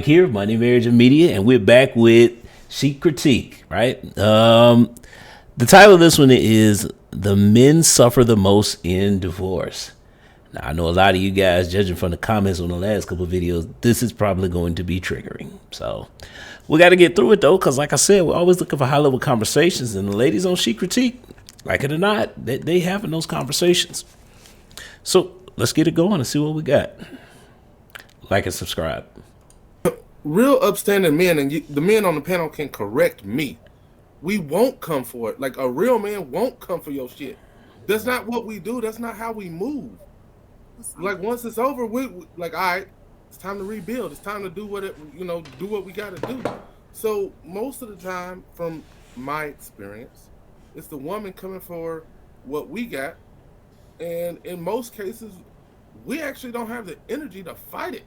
Here, Money, Marriage, and Media, and we're back with Chic Critique, right? The title of this one is The Men Suffer the Most in Divorce. Now, I know a lot of you guys, judging from the comments on the last couple of videos, this is probably going to be triggering. So we got to get through it, though, because like I said, we're always looking for high-level conversations, and the ladies on Chic Critique, like it or not, they having those conversations. So let's get it going and see what we got. Like and subscribe. Real upstanding men, and the men on the panel can correct me. We won't come for it. Like a real man won't come for your shit. That's not what we do. That's not how we move. Like once it's over, we like, all right, it's time to rebuild. It's time to do what do what we got to do. So most of the time, from my experience, it's the woman coming for what we got, and in most cases, we actually don't have the energy to fight it.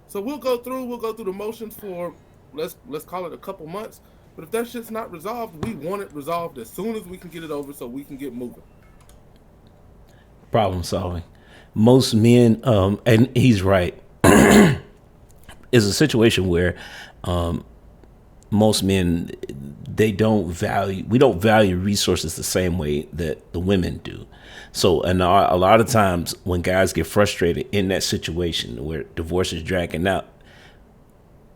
So we'll go through the motions for let's call it a couple months. But if that shit's not resolved, we want it resolved as soon as we can get it over so we can get moving. Problem solving. Most men, and he's right, is a situation where most men we don't value resources the same way that the women do. So, and a lot of times when guys get frustrated in that situation where divorce is dragging out,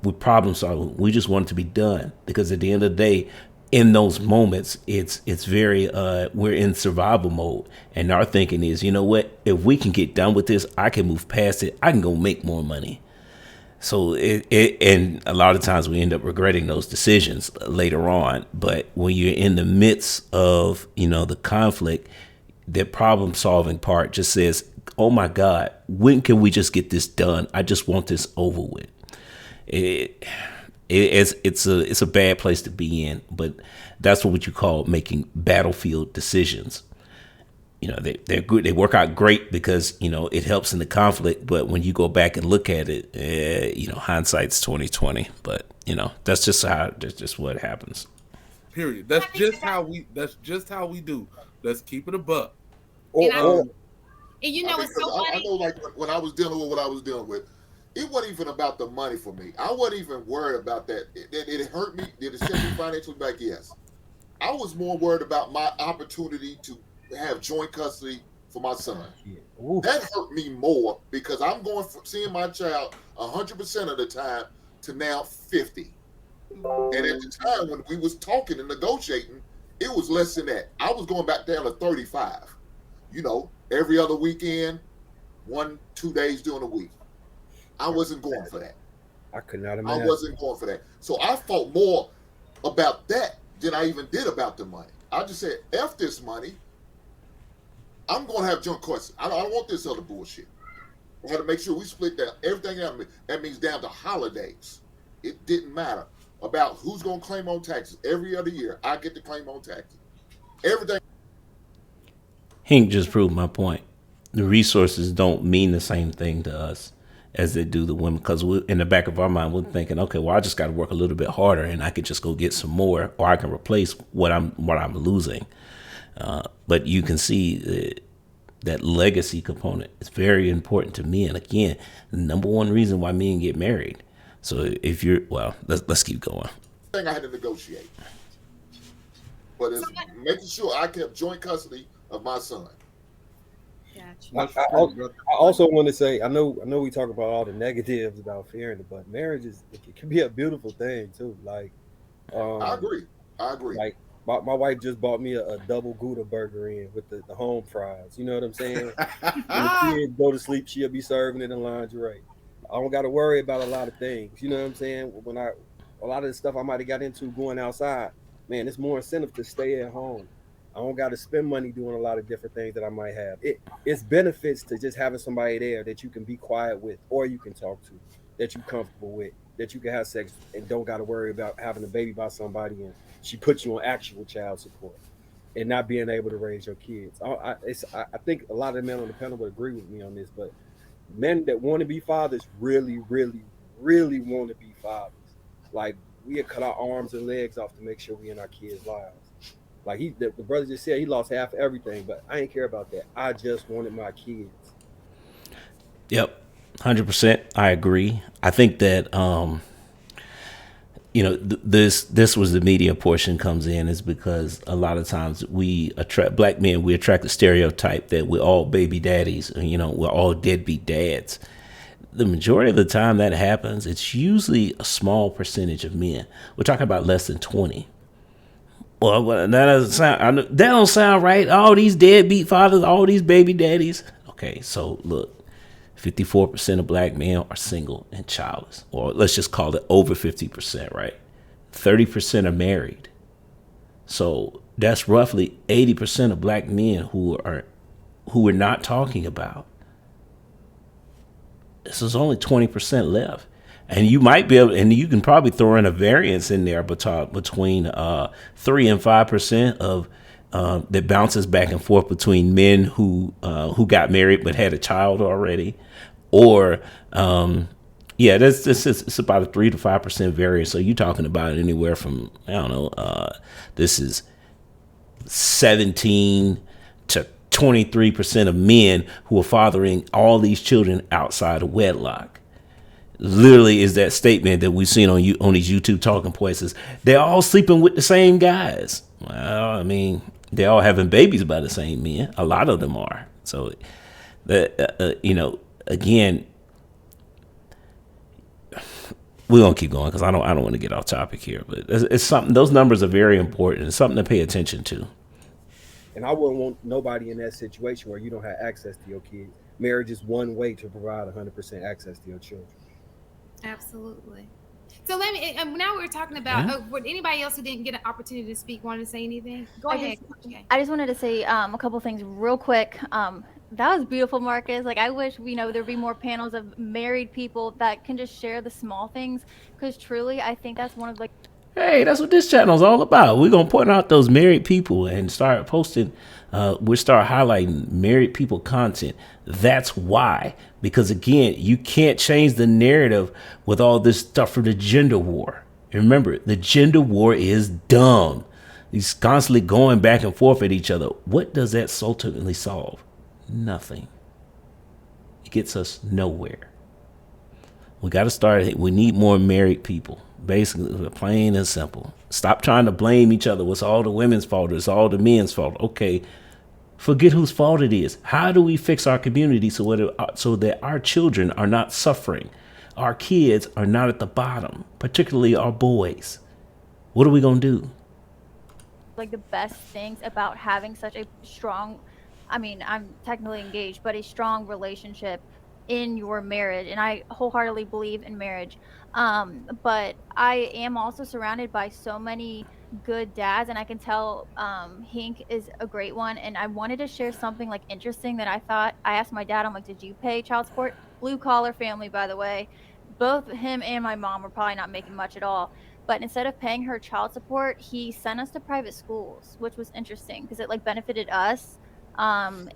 with problem solving, we just want it to be done because at the end of the day, in those moments, it's very we're in survival mode, and our thinking is, you know what? If we can get done with this, I can move past it. I can go make more money. So and a lot of times we end up regretting those decisions later on. But when you're in the midst of the conflict, the problem solving part just says, "Oh my God, when can we just get this done? I just want this over with." It's a bad place to be in, but that's what you call making battlefield decisions. They're good. They work out great because it helps in the conflict. But when you go back and look at it, hindsight's 2020. But that's just what happens. Period. That's just how we do. Let's keep it a buck. And I, Or and you know, it's because so I funny. know, like when I was dealing with what I was dealing with, it wasn't even about the money for me. I wasn't even worried about that. It hurt me. Did it set me financially back? Yes. I was more worried about my opportunity to have joint custody for my son. That hurt me more because I'm going from seeing my child 100% of the time to now 50. And at the time when we was talking and negotiating, it was less than that. I was going back down to 35. Every other weekend, 1, 2 days during the week. I wasn't going for that. I could not I imagine. wasn't going for that. So I fought more about that than I even did about the money. I just said, F this money. I'm going to have joint custody. I don't want this other bullshit. I had to make sure we split that everything out. That means down to holidays. It didn't matter about who's going to claim on taxes. Every other year, I get to claim on taxes. Everything. Hank just proved my point. The resources don't mean the same thing to us as they do the women because in the back of our mind we're thinking, okay, well I just got to work a little bit harder and I could just go get some more, or I can replace what I'm losing. But you can see that legacy component is very important to men. Again, the number one reason why men get married. So if you're let's keep going. I had to negotiate. But So it's making sure I kept joint custody of my son. gotcha. That's I true, brother. also want to say, I know we talk about all the negatives about fearing it, but marriage it can be a beautiful thing too. I Um, agree. I agree. like my wife just bought me a double Gouda burger in with the home fries. You know what I'm saying? When the kids go to sleep, she'll be serving it in lingerie. I don't got to worry about a lot of things. You know what I'm saying? When a lot of the stuff I might have got into going outside, man, it's more incentive to stay at home. I don't got to spend money doing a lot of different things that I might have. It's benefits to just having somebody there that you can be quiet with, or you can talk to, that you're comfortable with, that you can have sex and don't got to worry about having a baby by somebody and she puts you on actual child support and not being able to raise your kids. I think a lot of the men on the panel would agree with me on this, but men that want to be fathers really, really, really want to be fathers. Like we cut our arms and legs off to make sure we in our kids' lives. Like the brother just said, he lost half everything, but I ain't care about that. I just wanted my kids. Yep. 100%. I agree. I think that this was the media portion comes in is because a lot of times we attract black men. We attract the stereotype that we're all baby daddies. We're all deadbeat dads. The majority of the time that happens, it's usually a small percentage of men. We're talking about less than 20. Well, that doesn't sound. That don't sound right. All these deadbeat fathers, all these baby daddies. Okay, so look, 54% of black men are single and childless, or let's just call it over 50%, right? 30% are married. So that's roughly 80% of black men who we're not talking about. So there's only 20% left. And you might be able, and you can probably throw in a variance in there between 3 and 5% of that bounces back and forth between men who got married but had a child already, or it's about a 3 to 5% variance. So you're talking about anywhere from this is 17 to 23% of men who are fathering all these children outside of wedlock. Literally is that statement that we've seen on these YouTube talking points. They're all sleeping with the same guys. Well, I mean, they're all having babies by the same men. A lot of them are. So, again, we're gonna keep going because I don't want to get off topic here. But it's something. Those numbers are very important. It's something to pay attention to. And I wouldn't want nobody in that situation where you don't have access to your kids. Marriage is one way to provide 100% access to your children. Absolutely. So let me. Now we're talking about. Would anybody else who didn't get an opportunity to speak want to say anything? Go ahead. I just wanted to say a couple things real quick. That was beautiful, Marcus. Like, I wish there'd be more panels of married people that can just share the small things, because truly, I think that's one of like. Hey, that's what this channel is all about. We're going to point out those married people and start posting. We'll start highlighting married people content. That's why. Because, again, you can't change the narrative with all this stuff for the gender war. Remember, the gender war is dumb. He's constantly going back and forth at each other. What does that ultimately solve? Nothing. It gets us nowhere. We got to start. We need more married people. Basically, plain and simple. Stop trying to blame each other. It's all the women's fault. It's all the men's fault. Okay, forget whose fault it is. How do we fix our community so that our children are not suffering? Our kids are not at the bottom, particularly our boys. What are we going to do? Like, the best things about having such a strong, I'm technically engaged, but a strong relationship in your marriage, and I wholeheartedly believe in marriage, but I am also surrounded by so many good dads, and I can tell Hink is a great one. And I wanted to share something like interesting that I asked my dad, I'm like, did you pay child support? Blue collar family, by the way. Both him and my mom were probably not making much at all, but instead of paying her child support, he sent us to private schools, which was interesting because it like benefited us. And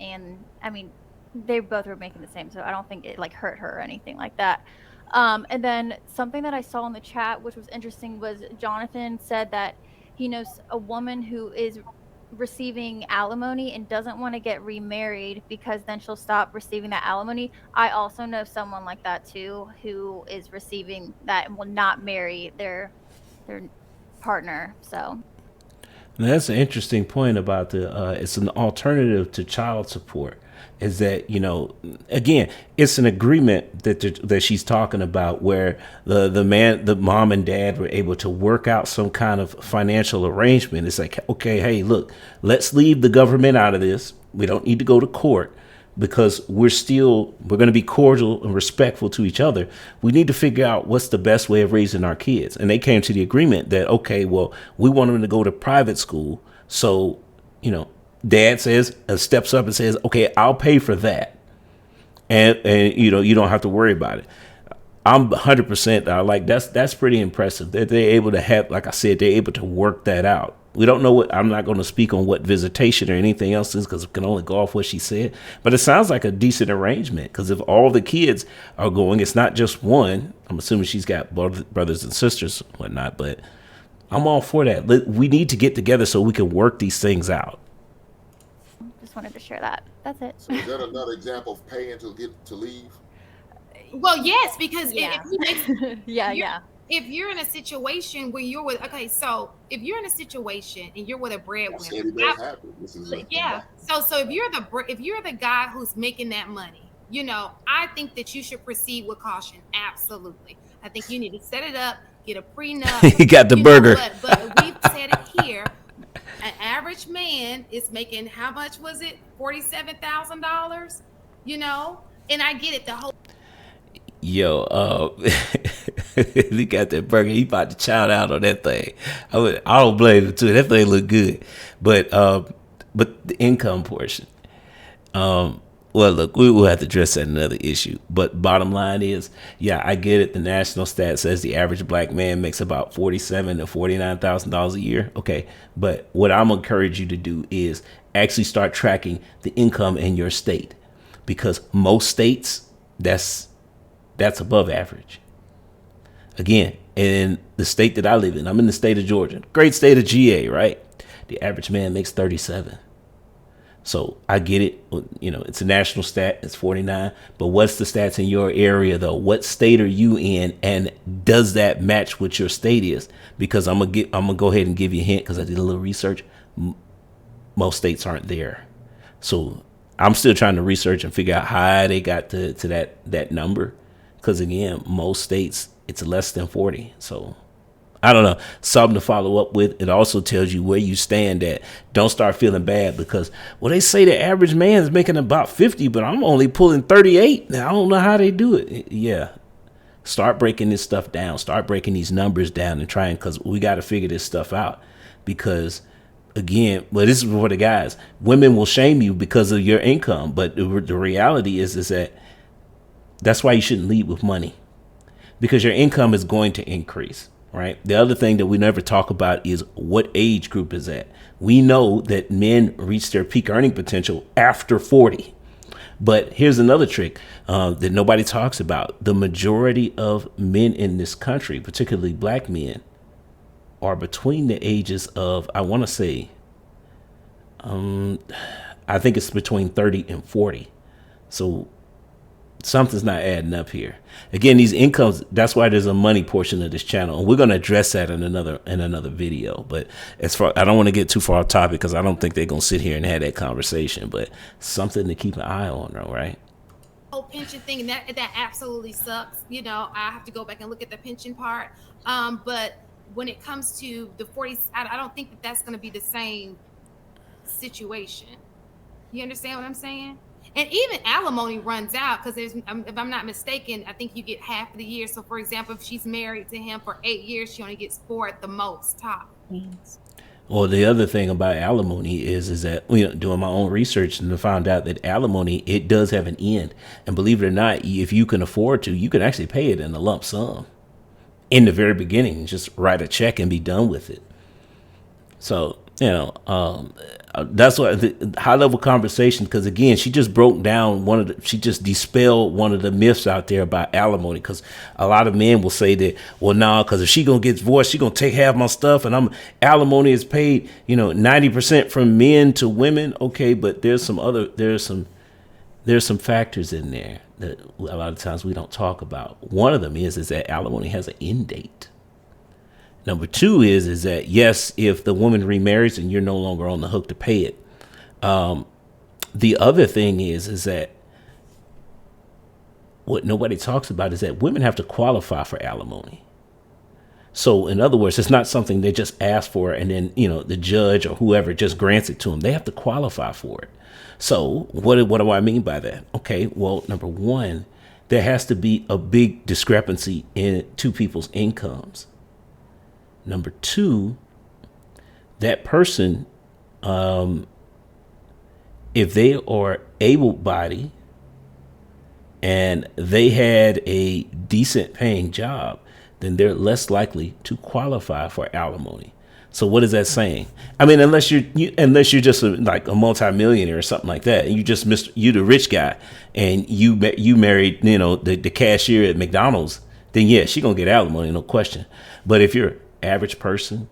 they both were making the same, so I don't think it like hurt her or anything like that. And then something that I saw in the chat, which was interesting, was Jonathan said that he knows a woman who is receiving alimony and doesn't want to get remarried because then she'll stop receiving that alimony. I also know someone like that too, who is receiving that and will not marry their partner. So now, that's an interesting point about it's an alternative to child support. Is that, again, it's an agreement that she's talking about where the mom and dad were able to work out some kind of financial arrangement. It's like, okay, hey, look, let's leave the government out of this. We don't need to go to court because we're going to be cordial and respectful to each other. We need to figure out what's the best way of raising our kids. And they came to the agreement that, okay, well, we want them to go to private school. So, dad steps up and says, okay, I'll pay for that. And you don't have to worry about it. I'm 100% like that's pretty impressive that they're able to have, like I said, they're able to work that out. We don't know I'm not going to speak on what visitation or anything else is because we can only go off what she said. But it sounds like a decent arrangement because if all the kids are going, it's not just one. I'm assuming she's got brothers and sisters and whatnot, but I'm all for that. We need to get together so we can work these things out. Just wanted to share that. That's it. So is that another example of paying to leave? Well, yes, because Yeah. if he makes Yeah. if you're in a situation where you're with, okay, so if you're in a situation and you're with a I breadwinner, said it does happen. This is yeah. So if you're the guy who's making that money, you know, I think that you should proceed with caution. Absolutely, I think you need to set it up, get a prenup. He got the you burger. know, but we've said it here. An average man is making, how much was it? $47,000. You know, and I get it. The whole Yo, he got that burger. He about to chow out on that thing. I don't blame him too. That thing look good, but the income portion. Well, look, we will have to address that another issue. But bottom line is, yeah, I get it. The national stat says the average black man makes about $47,000 to $49,000 a year. Okay, but what I'm gonna encourage you to do is actually start tracking the income in your state, because most states that's above average. Again, in the state that I live in, I'm in the state of Georgia, great state of GA, right? The average man makes 37. So I get it. You know, it's a national stat. It's 49. But what's the stats in your area, though? What state are you in? And does that match what your state is? Because I'm gonna go ahead and give you a hint, because I did a little research. Most states aren't there. So I'm still trying to research and figure out how they got to that number. Because again, most states, it's less than 40. So I don't know, something to follow up with. It also tells you where you stand at. Don't start feeling bad because, well, they say the average man is making about 50, but I'm only pulling 38. Now, I don't know how they do it. Yeah. Start breaking this stuff down. Start breaking these numbers down and trying, because we got to figure this stuff out. Because again, well, this is for the guys. Women will shame you because of your income. But the reality is that that's why you shouldn't lead with money, because your income is going to increase. Right. The other thing that we never talk about is what age group is that. We know that men reach their peak earning potential after 40. But here's another trick that nobody talks about. The majority of men in this country, particularly black men, are between the ages of, I want to say, I think it's between 30 and 40. So something's not adding up here. Again, these incomes, that's why there's a money portion of this channel, and we're going to address that in another video. But as far, I don't want to get too far off topic, because I don't think they're going to sit here and have that conversation, but something to keep an eye on, though, right? whole pension thing, and that absolutely sucks. You know, I have to go back and look at the pension part. But when it comes to the 40s, I don't think that that's going to be the same situation. You understand what I'm saying? And even alimony runs out, because if I'm not mistaken, I think you get half of the year. So, for example, if she's married to him for 8 years, she only gets 4 at the most, top. Well, the other thing about alimony is that, you know, doing my own research and found out that alimony, it does have an end. And believe it or not, if you can afford to, you can actually pay it in a lump sum in the very beginning. Just write a check and be done with it. So, you know, that's what the high level conversation, because again, she just broke down she just dispelled one of the myths out there about alimony. Because a lot of men will say that, well, nah, because if she gonna get divorced, she gonna take half my stuff, and alimony is paid, 90% from men to women. Okay, but there's some factors in there that a lot of times we don't talk about. One of them is that alimony has an end date. Number two is that, yes, if the woman remarries and you're no longer on the hook to pay it. The other thing is that what nobody talks about is that women have to qualify for alimony. So in other words, it's not something they just ask for and then, the judge or whoever just grants it to them. They have to qualify for it. So what do I mean by that? Okay, well, number one, there has to be a big discrepancy in two people's incomes. Number two, that person, if they are able-bodied and they had a decent paying job, then they're less likely to qualify for alimony. So what is that saying? I mean, unless you're just like a multimillionaire or something like that, and you the rich guy, and you married the cashier at McDonald's, then yeah, she gonna get alimony, no question. But if you're average person,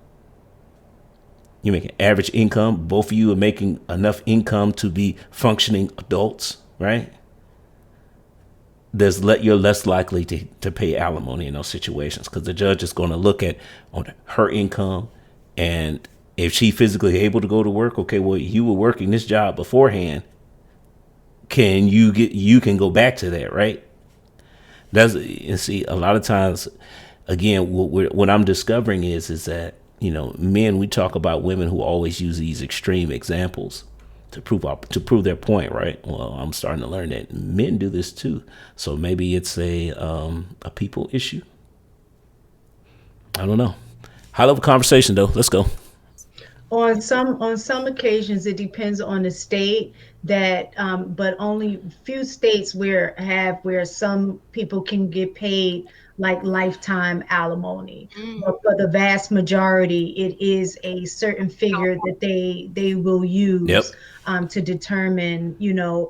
you make an average income, both of you are making enough income to be functioning adults, right? you're less likely to pay alimony in those situations, because the judge is going to look at on her income, and if she physically able to go to work, okay, well, you were working this job beforehand, you can go back to that, right? And see, a lot of times, again, what I'm discovering is that, men, we talk about women who always use these extreme examples to prove their point, right? Well, I'm starting to learn that men do this too. So maybe it's a people issue. I don't know. High level conversation though. Let's go. On some occasions, it depends on the state that, but only few states where some people can get paid like lifetime alimony. But for the vast majority, it is a certain figure that they will use. Yep. To determine,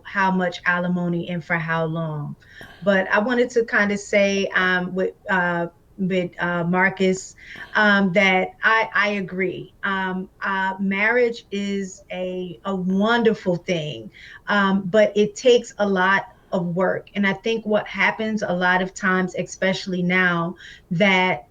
how much alimony and for how long. But I wanted to kind of say with Marcus, that I agree. Marriage is a wonderful thing, but it takes a lot of work. And I think what happens a lot of times, especially now, that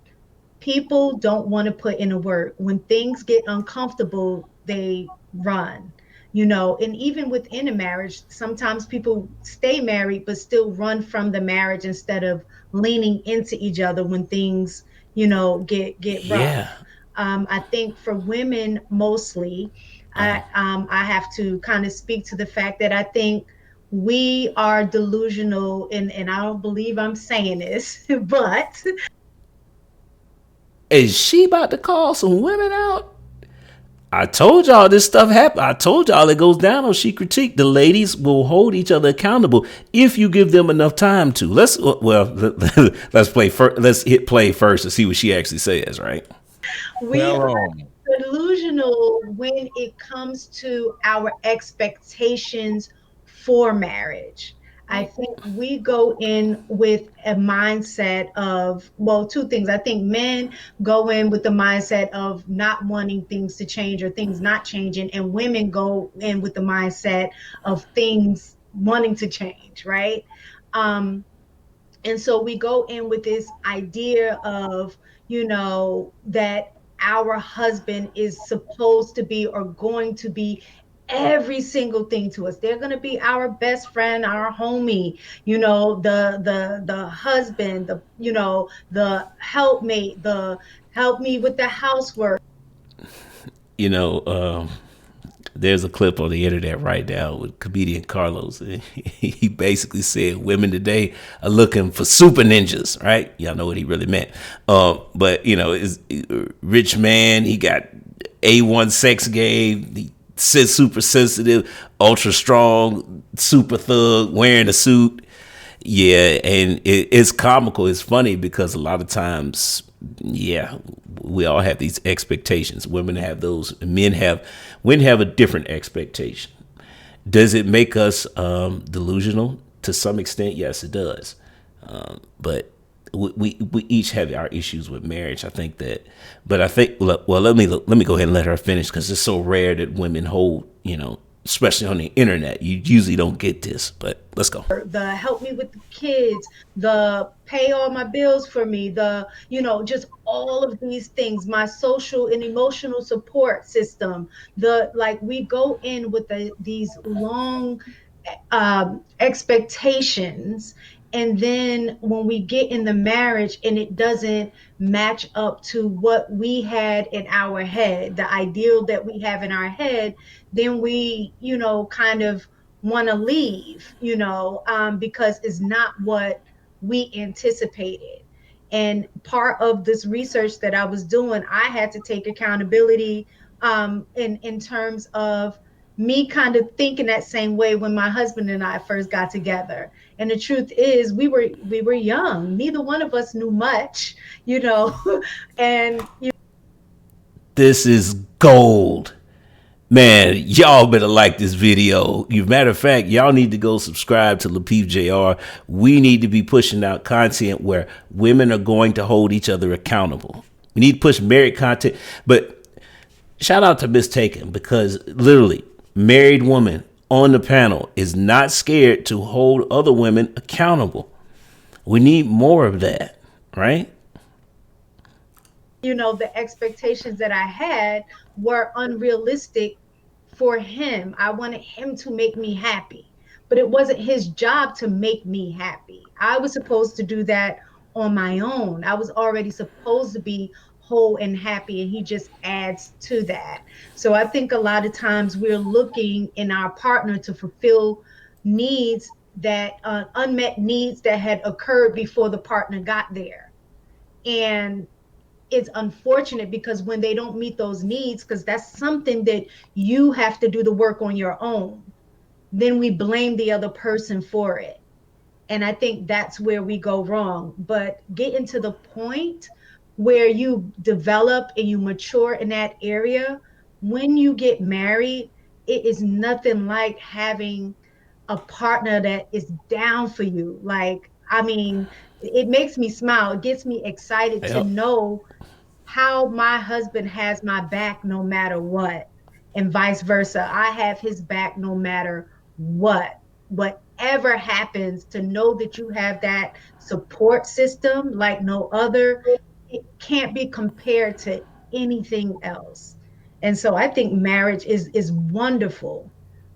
people don't want to put in the work. When things get uncomfortable, they run. And even within a marriage, sometimes people stay married but still run from the marriage instead of leaning into each other when things, get rough. Yeah. I think for women mostly, I have to kind of speak to the fact that I think we are delusional, and I don't believe I'm saying this, but Is she about to call some women out? I told y'all this stuff happened. I told y'all it goes down on She Critique. The ladies will hold each other accountable if you give them enough time to. Let's play first. Let's hit play first to see what she actually says. Right? We are delusional when it comes to our expectations for marriage. I think we go in with a mindset of, well, two things. I think men go in with the mindset of not wanting things to change or things not changing, and women go in with the mindset of things wanting to change, right? And so we go in with this idea of, that our husband is supposed to be or going to be every single thing to us. They're going to be our best friend, our homie, the husband, the helpmate, the help me with the housework. There's a clip on the internet right now with comedian Carlos. He basically said women today are looking for super ninjas, right? Y'all know what he really meant. But is rich man, he got A1 sex game, he super sensitive, ultra strong, super thug, wearing a suit. Yeah, and it's comical. It's funny because a lot of times, yeah, we all have these expectations. Women have those. Men have a different expectation. Does it make us delusional to some extent? Yes, it does. But we each have our issues with marriage. I think that, but I think, well, let me go ahead and let her finish, because it's so rare that women hold, especially on the internet. You usually don't get this, but let's go. The help me with the kids, the pay all my bills for me, the, just all of these things, my social and emotional support system, we go in with these long expectations. And then when we get in the marriage and it doesn't match up to what we had in our head, the ideal that we have in our head, then we, kind of want to leave, because it's not what we anticipated. And part of this research that I was doing, I had to take accountability in terms of me kind of thinking that same way when my husband and I first got together. And the truth is we were young. Neither one of us knew much, and this is gold. Man, y'all better like this video. Matter of fact, y'all need to go subscribe to Lapeef JR. We need to be pushing out content where women are going to hold each other accountable. We need to push married content. But shout out to Miss Taken, because literally, married woman on the panel is not scared to hold other women accountable. We need more of that, right? The expectations that I had were unrealistic for him. I wanted him to make me happy, but it wasn't his job to make me happy. I was supposed to do that on my own. I was already supposed to be whole and happy, and he just adds to that. So I think a lot of times we're looking in our partner to fulfill needs that unmet needs that had occurred before the partner got there. And it's unfortunate because when they don't meet those needs, because that's something that you have to do the work on your own, then we blame the other person for it. And I think that's where we go wrong. But getting to the point where you develop and you mature in that area, when you get married, it is nothing like having a partner that is down for you. Like, I mean, it makes me smile. It gets me excited to Yep. know how my husband has my back no matter what, and vice versa. I have his back no matter what. Whatever happens, to know that you have that support system like no other, it can't be compared to anything else. And so I think marriage is wonderful,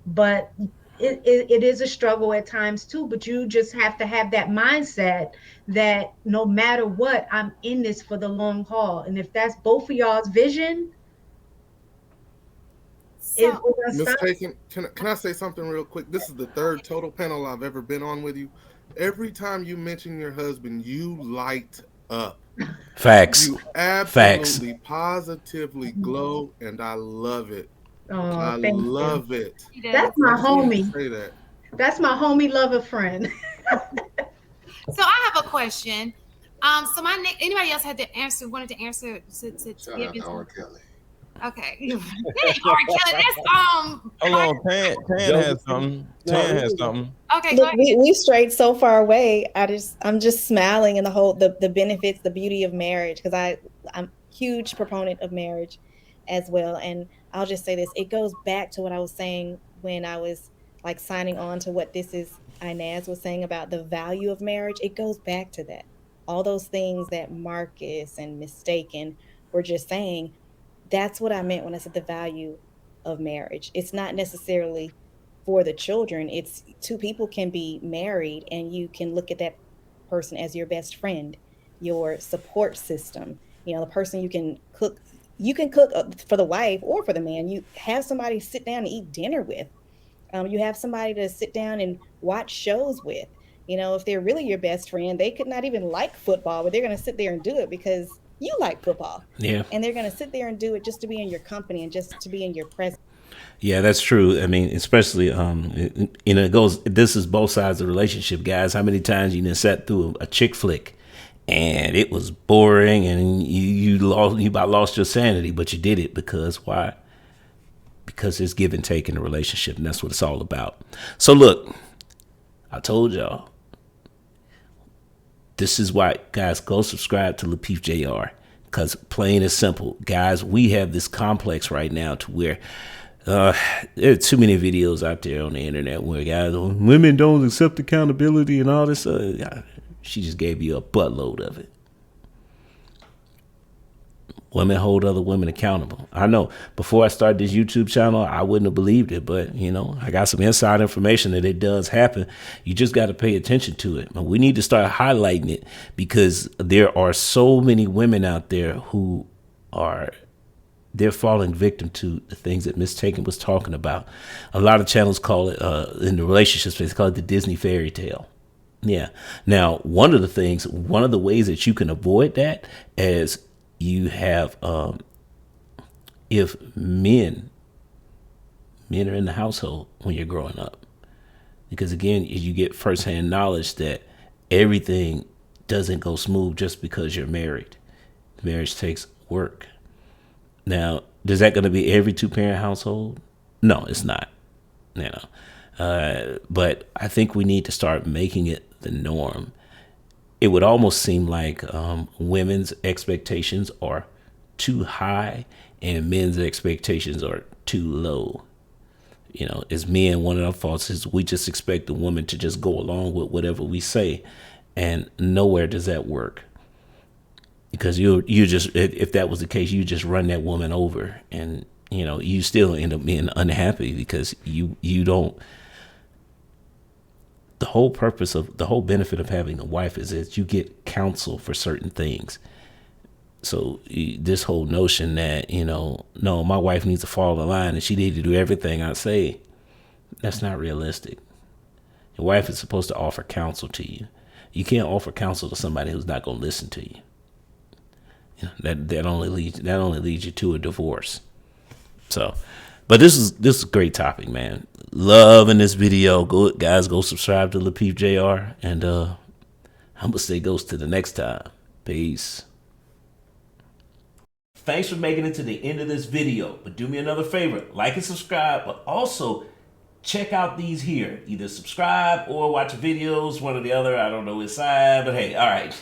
but it is a struggle at times too. But you just have to have that mindset that no matter what, I'm in this for the long haul. And if that's both of y'all's vision, it's So, gonna Miss stop. Taken, can I say something real quick? This is the third total panel I've ever been on with you. Every time you mention your husband, you light up. Facts. You Facts. absolutely, positively glow, and I love it. Oh, I thank you. love it. he does. That's I my just wanted to homie. say that. That's my homie lover friend. So I have a question. So anybody else wanted to answer to Shout give out his to R. Kelly. okay. R. Kelly, that's Hold on, Tan has something. Tan has something. okay, go Look, ahead. we strayed so far away. I'm just smiling in the benefits, the beauty of marriage, because I'm a huge proponent of marriage as well. And I'll just say this: it goes back to what I was saying when I was like signing on to what this is Inez was saying about the value of marriage. It goes back to that. All those things that Marcus and Mistaken were just saying, that's what I meant when I said the value of marriage. It's not necessarily for the children. It's two people can be married and you can look at that person as your best friend, your support system, the person you can cook for the wife or for the man. You have somebody to sit down and eat dinner with. You have somebody to sit down and watch shows with. If they're really your best friend, they could not even like football, but they're going to sit there and do it because you like football. Yeah. And they're going to sit there and do it just to be in your company and just to be in your presence. Yeah, that's true. I mean, especially it goes. This is both sides of the relationship, guys. How many times you done sat through a chick flick, and it was boring, and you about lost your sanity, but you did it because why? Because there's give and take in the relationship, and that's what it's all about. So look, I told y'all. This is why, guys, go subscribe to Lapeef JR, because plain and simple, guys, we have this complex right now to where. There are too many videos out there on the internet where guys, women don't accept accountability and all this. She just gave you a buttload of it. Women hold other women accountable. I know before I started this YouTube channel, I wouldn't have believed it, but I got some inside information that it does happen. You just got to pay attention to it. And we need to start highlighting it because there are so many women out there who they're falling victim to the things that Miss Taken was talking about. A lot of channels call it, in the relationship space, call it the Disney fairy tale. Yeah. Now, one of the ways that you can avoid that is you have, if men are in the household when you're growing up. Because again, you get firsthand knowledge that everything doesn't go smooth just because you're married. Marriage takes work. Now, is that going to be every two-parent household? No, it's not. But I think we need to start making it the norm. It would almost seem like women's expectations are too high and men's expectations are too low. As men, one of our faults is we just expect the woman to just go along with whatever we say. And nowhere does that work, because you just, if that was the case, you just run that woman over, and you still end up being unhappy, because you don't. The whole benefit of having a wife is that you get counsel for certain things. So this whole notion that, no, my wife needs to follow the line and she needs to do everything I say, that's not realistic. Your wife is supposed to offer counsel to you. You can't offer counsel to somebody who's not going to listen to you. That only leads you to a divorce. So, but this is a great topic, man. Loving this video. Go subscribe to Lapeef JR, and I'm gonna say goes to the next time. Peace. Thanks for making it to the end of this video. But do me another favor, like and subscribe, but also check out these here. Either subscribe or watch videos, one or the other. I don't know which side, but hey, all right.